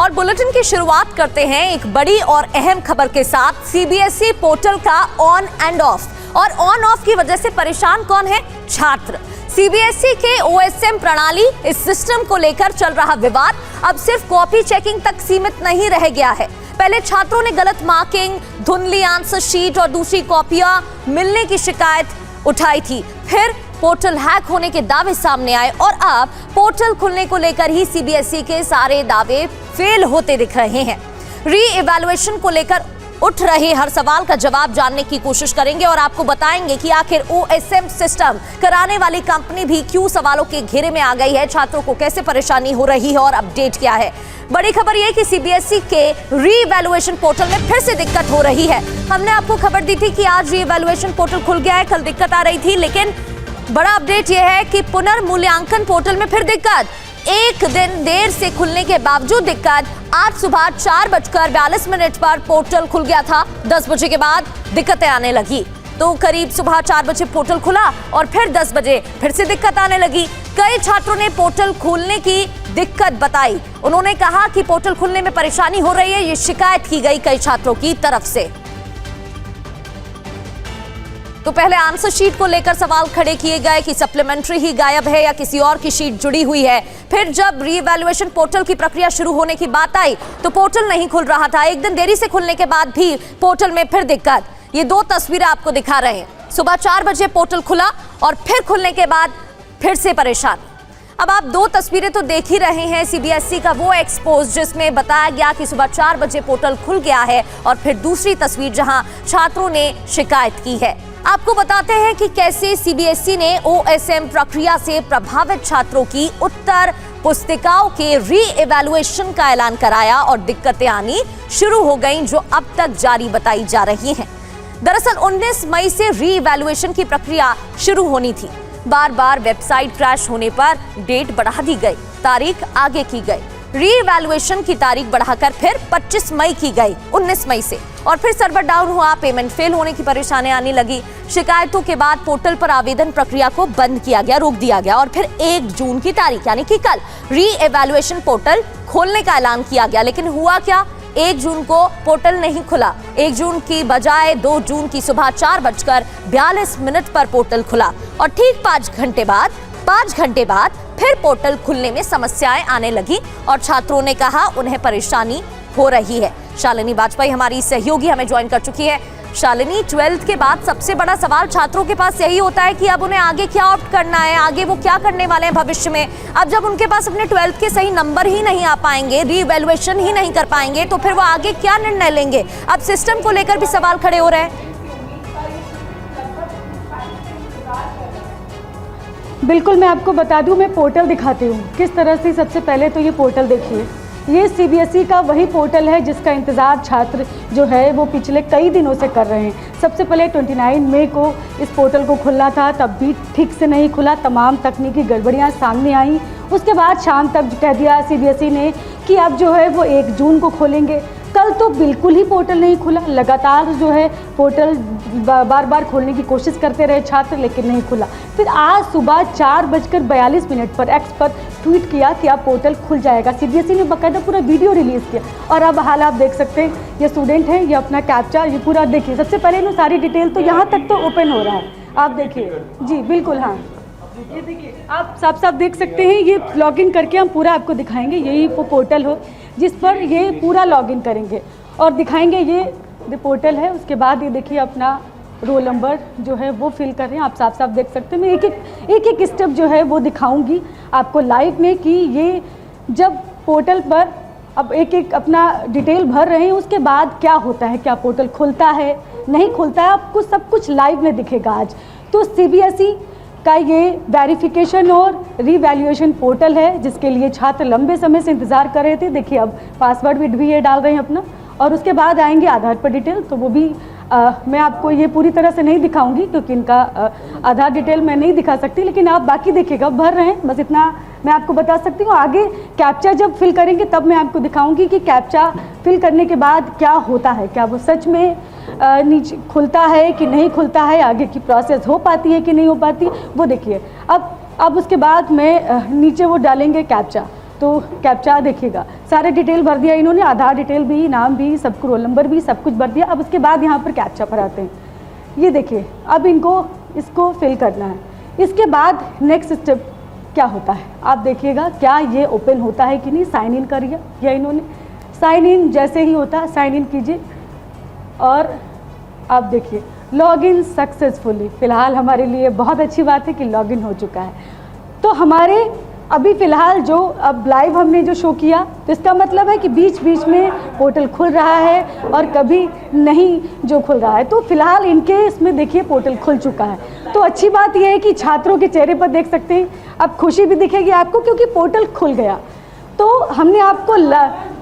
और बुलेटिन की शुरुआत करते हैं एक बड़ी और अहम खबर के साथ। सीबीएसई पोर्टल का ऑन एंड ऑफ, और ऑन ऑफ की वजह से परेशान कौन है? छात्र। सीबीएसई के ओएसएम प्रणाली, इस सिस्टम को लेकर चल रहा विवाद अब सिर्फ कॉपी चेकिंग तक सीमित नहीं रह गया है। पहले छात्रों ने गलत मार्किंग, धुंधली आंसर शीट और दूसरी कॉपियां मिलने की शिकायत उठाई थी। फिर पोर्टल हैक होने के दावे सामने आए और अब पोर्टल खुलने को लेकर ही सीबीएसई के सारे दावे फेल होते दिख रहे हैं। री इवैल्यूएशन को लेकर उठ रहे हर सवाल का जवाब जानने की कोशिश करेंगे और आपको बताएंगे कि आखिर ओएसएम सिस्टम कराने वाली कंपनी भी क्यों सवालों के घेरे में आ गई है, छात्रों को कैसे परेशानी हो रही है और अपडेट क्या है। बड़ी खबर यह कि सीबीएसई के री इवैल्यूएशन पोर्टल में फिर से दिक्कत हो रही है। हमने आपको खबर दी थी कि आज री इवैल्यूएशन पोर्टल खुल गया है, कल दिक्कत आ रही थी, लेकिन बड़ा अपडेट यह है कि पुनर्मूल्यांकन पोर्टल में फिर दिक्कत। एक दिन देर से खुलने के बावजूद दिक्कत। आज सुबह 4:42 पर पोर्टल खुल गया था। 10 बजे के बाद दिक्कतें आने लगी, तो करीब सुबह 4 बजे पोर्टल खुला और फिर 10 बजे फिर से दिक्कत आने लगी। कई छात्रों ने पोर्टल खोलने की दिक्कत बताई। उन्होंने कहा कि पोर्टल खुलने में परेशानी हो रही है, ये शिकायत की गई कई छात्रों की तरफ से। तो पहले आंसर शीट को लेकर सवाल खड़े किए गए कि सप्लीमेंट्री ही गायब है या किसी और की शीट जुड़ी हुई है। फिर जब रीइवैल्यूएशन पोर्टल की प्रक्रिया शुरू होने की बात आई तो पोर्टल नहीं खुल रहा था। एक दिन देरी से खुलने के बाद भी पोर्टल में फिर दिक्कत। ये दो तस्वीरें आपको दिखा रहे हैं। सुबह 4 बजे पोर्टल खुला और फिर खुलने के बाद फिर से परेशान। अब आप दो तस्वीरें तो देख ही रहे हैं। सीबीएसई का वो एक्सपोज जिसमें बताया गया कि सुबह 4 बजे पोर्टल खुल गया है, और फिर दूसरी तस्वीर जहां छात्रों ने शिकायत की है। आपको बताते हैं कि कैसे सीबीएसई ने ओएसएम प्रक्रिया से प्रभावित छात्रों की उत्तर पुस्तिकाओं के री इवैल्यूएशन का ऐलान कराया और दिक्कतें आनी शुरू हो गईं, जो अब तक जारी बताई जा रही हैं। दरअसल 19 मई से री इवैल्यूएशन की प्रक्रिया शुरू होनी थी। बार बार वेबसाइट क्रैश होने पर डेट बढ़ा दी गई, तारीख आगे की गई। री इवैल्यूएशन की तारीख बढ़ाकर फिर 25 मई की गई, 19 मई से, और फिर सर्वर डाउन हुआ, पेमेंट फेल होने की परेशानी आने लगी। शिकायतों के बाद पोर्टल पर आवेदन प्रक्रिया को बंद किया गया, रोक दिया गया, और फिर 1 जून की तारीख यानी कि कल री इवैल्यूएशन पोर्टल खोलने का ऐलान किया गया। लेकिन हुआ क्या? 1 जून को पोर्टल नहीं खुला। 1 जून की बजाय 2 जून की सुबह 4:42 पर पोर्टल खुला, और ठीक 5 घंटे बाद फिर पोर्टल खुलने में समस्याएं आने लगी और छात्रों ने कहा उन्हें परेशानी हो रही है। शालिनी वाजपेयी हमारी सहयोगी हमें ज्वाइन कर चुकी है। शालिनी, 12th के बाद सबसे बड़ा सवाल छात्रों के पास यही होता है कि अब उन्हें आगे क्या ऑप्ट करना है, आगे वो क्या करने वाले हैं भविष्य में। अब जब उनके पास अपने 12th के सही नंबर ही नहीं आ पाएंगे, री इवैल्यूएशन ही नहीं कर पाएंगे, तो फिर वो आगे क्या निर्णय लेंगे? अब सिस्टम को लेकर भी सवाल खड़े हो रहे हैं। बिल्कुल, मैं आपको बता दूं, मैं पोर्टल दिखाती हूँ किस तरह से। सबसे पहले तो ये पोर्टल देखिए, ये सीबीएसई का वही पोर्टल है जिसका इंतज़ार छात्र जो है वो पिछले कई दिनों से कर रहे हैं। सबसे पहले 29 मई को इस पोर्टल को खुलना था, तब भी ठीक से नहीं खुला, तमाम तकनीकी गड़बड़ियाँ सामने आई। उसके बाद शाम तक कह दिया सीबीएसई ने कि अब जो है वो 1 जून को खोलेंगे। कल तो बिल्कुल ही पोर्टल नहीं खुला, लगातार जो है पोर्टल बार बार खोलने की कोशिश करते रहे छात्र, लेकिन नहीं खुला। फिर आज सुबह 4:42 पर एक्स पर ट्वीट किया कि अब पोर्टल खुल जाएगा। सीबीएसई ने बाकायदा पूरा वीडियो रिलीज़ किया, और अब हाल आप देख सकते हैं, ये स्टूडेंट हैं, ये अपना कैप्चा, ये पूरा देखिए। सबसे पहले ना सारी डिटेल तो यहाँ तक तो ओपन हो रहा है, आप देखिए जी, बिल्कुल। हाँ, ये देखिए, आप साफ साफ देख सकते हैं। ये लॉगिन करके हम पूरा आपको दिखाएंगे। यही वो पोर्टल हो जिस पर ये पूरा लॉगिन करेंगे और दिखाएंगे। ये पोर्टल है। उसके बाद ये देखिए अपना रोल नंबर जो है वो फिल कर रहे हैं, आप साफ साफ देख सकते हैं। मैं एक एक स्टेप जो है वो दिखाऊंगी आपको लाइव में कि ये जब पोर्टल पर अब एक एक अपना डिटेल भर रहे हैं, उसके बाद क्या होता है, क्या पोर्टल खुलता है नहीं खुलता है, आपको सब कुछ लाइव में दिखेगा आज। तो सीबीएसई का ये वेरिफिकेशन और रीवैल्यूएशन पोर्टल है जिसके लिए छात्र लंबे समय से इंतज़ार कर रहे थे। देखिए अब पासवर्ड भी ये डाल रहे हैं अपना, और उसके बाद आएंगे आधार पर डिटेल। तो वो भी मैं आपको ये पूरी तरह से नहीं दिखाऊंगी क्योंकि इनका आधार डिटेल मैं नहीं दिखा सकती, लेकिन आप बाकी देखिएगा भर रहे हैं, बस इतना मैं आपको बता सकती हूँ। आगे कैप्चा जब फिल करेंगे तब मैं आपको दिखाऊंगी कि कैप्चा फिल करने के बाद क्या होता है, क्या वो सच में नीचे खुलता है कि नहीं खुलता है, आगे की प्रोसेस हो पाती है कि नहीं हो पाती, वो देखिए। अब उसके बाद मैं नीचे वो डालेंगे कैप्चा, तो कैप्चा देखिएगा, सारे डिटेल भर दिया इन्होंने, आधार डिटेल भी, नाम भी, सबको रोल नंबर भी, सब कुछ भर दिया। अब उसके बाद यहाँ पर कैप्चा भराते हैं। ये देखिए, अब इनको इसको फिल करना है। इसके बाद नेक्स्ट स्टेप क्या होता है आप देखिएगा, क्या ये ओपन होता है कि नहीं। साइन इन करिए, या इन्होंने साइन इन जैसे ही होता है साइन इन कीजिए और आप देखिए लॉगिन सक्सेसफुली। फ़िलहाल हमारे लिए बहुत अच्छी बात है कि लॉगिन हो चुका है। तो हमारे अभी फ़िलहाल जो अब लाइव हमने जो शो किया, तो इसका मतलब है कि बीच बीच में पोर्टल खुल रहा है और कभी नहीं जो खुल रहा है। तो फ़िलहाल इनके इसमें देखिए पोर्टल खुल चुका है। तो अच्छी बात यह है कि छात्रों के चेहरे पर देख सकते हैं, अब खुशी भी दिखेगी आपको क्योंकि पोर्टल खुल गया। तो हमने आपको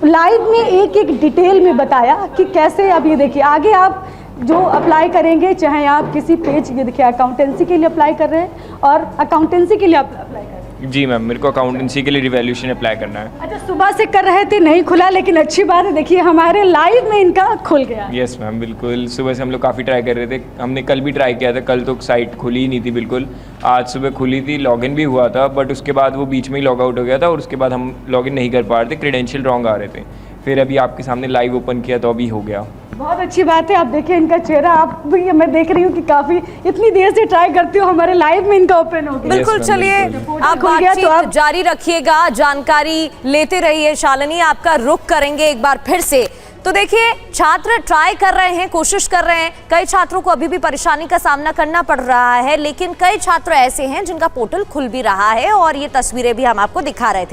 लाइव में एक एक डिटेल में बताया कि कैसे। अब ये देखिए आगे आप जो अप्लाई करेंगे, चाहे आप किसी पेज, ये देखिए अकाउंटेंसी के लिए अप्लाई कर रहे हैं और अकाउंटेंसी के लिए आप अप्लाई कर रहे हैं। जी मैम, मेरे को अकाउंटेंसी के लिए रिवैल्यूएशन अप्लाई करना है। अच्छा, सुबह से कर रहे थे, नहीं खुला, लेकिन अच्छी बात है देखिए हमारे लाइव में इनका खुल गया। यस मैम, बिल्कुल। सुबह से हम लोग काफ़ी ट्राई कर रहे थे, हमने कल भी ट्राई किया था। कल तो साइट खुली ही नहीं थी बिल्कुल। आज सुबह खुली थी, लॉगिन भी हुआ था, बट उसके बाद वो बीच में ही लॉग आउट हो गया था और उसके बाद हम लॉगिन नहीं कर पा रहे थे, क्रेडेंशियल रॉन्ग आ रहे थे। फिर अभी आपके सामने लाइव ओपन किया तो अभी हो गया। बहुत अच्छी बात है। आप देखिए इनका चेहरा, आप भी, मैं देख रही हूँ कि काफ़ी इतनी देर से ट्राई करती हूँ, हमारे लाइव में इनका ओपन हो गया। बिल्कुल, ma'am, चलिए बिल्कुल। आप खुल गया तो बातचीत आप जारी रखिएगा, जानकारी लेते रहिए। शालिनी, आपका रुख करेंगे एक बार फिर से। तो देखिए, छात्र ट्राई कर रहे हैं, कोशिश कर रहे हैं। कई छात्रों को अभी भी परेशानी का सामना करना पड़ रहा है, लेकिन कई छात्र ऐसे हैं जिनका पोर्टल खुल भी रहा है और ये तस्वीरें भी हम आपको दिखा रहे थे।